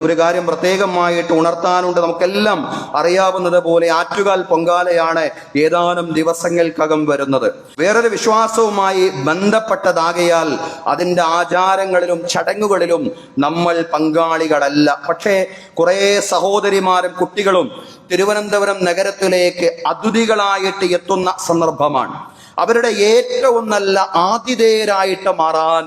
ഒരു കാര്യം പ്രത്യേകമായിട്ട് ഉണർത്താനുണ്ട്. നമുക്കെല്ലാം അറിയാവുന്നത് പോലെ ആറ്റുകാൽ പൊങ്കാലയാണ് ഏതാനും ദിവസങ്ങൾക്കകം വരുന്നത്. വേറൊരു വിശ്വാസവുമായി ബന്ധപ്പെട്ടതാകയാൽ അതിൻ്റെ ആചാരങ്ങളിലും ചടങ്ങുകളിലും നമ്മൾ പങ്കാളികളല്ല. പക്ഷേ കുറേ സഹോദരിമാരും കുട്ടികളും തിരുവനന്തപുരം നഗരത്തിലേക്ക് അതിഥികളായിട്ട് എത്തുന്ന സന്ദർഭമാണ്. അവരുടെ ഏറ്റവും നല്ല ആതിഥേയരായിട്ട് മാറാൻ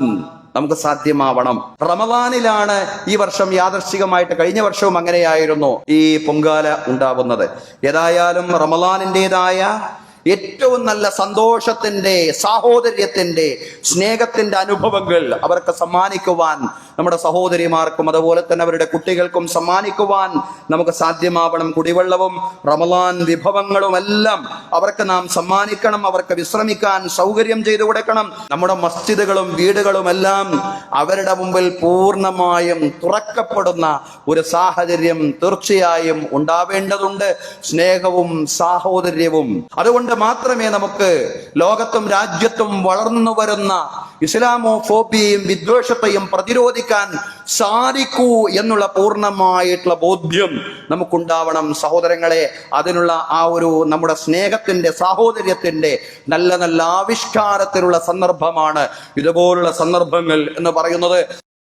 നമുക്ക് സാധ്യമാവണം. റമദാനിലാണ് ഈ വർഷം യാദൃശ്ചികമായിട്ട്, കഴിഞ്ഞ വർഷവും അങ്ങനെയായിരുന്നു ഈ പൊങ്കാല ഉണ്ടാവുന്നത്. ഏതായാലും റമദാനിൻ്റെതായ ഏറ്റവും നല്ല സന്തോഷത്തിന്റെ, സാഹോദര്യത്തിന്റെ, സ്നേഹത്തിന്റെ അനുഭവങ്ങൾ അവർക്ക് സമ്മാനിക്കുവാൻ, നമ്മുടെ സഹോദരിമാർക്കും അതുപോലെ തന്നെ അവരുടെ കുട്ടികൾക്കും സമ്മാനിക്കുവാൻ നമുക്ക് സാധ്യമാവണം. കുടിവെള്ളവും റമദാൻ വിഭവങ്ങളും എല്ലാം അവർക്ക് നാം സമ്മാനിക്കണം. അവർക്ക് വിശ്രമിക്കാൻ സൗകര്യം ചെയ്തു കൊടുക്കണം. നമ്മുടെ മസ്ജിദുകളും വീടുകളും എല്ലാം അവരുടെ മുമ്പിൽ പൂർണ്ണമായും തുറക്കപ്പെടുന്ന ഒരു സാഹചര്യം തീർച്ചയായും ഉണ്ടാവേണ്ടതുണ്ട്. സ്നേഹവും സാഹോദര്യവും. അതുകൊണ്ട് മാത്രമേ നമുക്ക് ലോകത്തും രാജ്യത്തും വളർന്നു വരുന്ന ഇസ്ലാമോഫോബിയയും വിദ്വേഷത്തെയും പ്രതിരോധിക്കാൻ സാധിക്കൂ എന്നുള്ള പൂർണ്ണമായിട്ടുള്ള ബോധ്യം നമുക്കുണ്ടാവണം സഹോദരങ്ങളെ. അതിനുള്ള ആ ഒരു നമ്മുടെ സ്നേഹത്തിന്റെ, സാഹോദര്യത്തിന്റെ നല്ല നല്ല ആവിഷ്കാരത്തിനുള്ള സന്ദർഭമാണ് ഇതുപോലുള്ള സന്ദർഭങ്ങൾ എന്ന് പറയുന്നത്.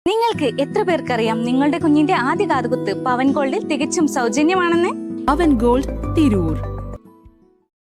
നിങ്ങൾക്ക് എത്ര പേർക്കറിയാം നിങ്ങളുടെ കുഞ്ഞിന്റെ ആദ്യ കാതുകുത്ത് പവൻ ഗോൾഡിൽ തികച്ചും സൗജന്യമാണെന്ന്? പവൻ ഗോൾഡ് തിരൂർ.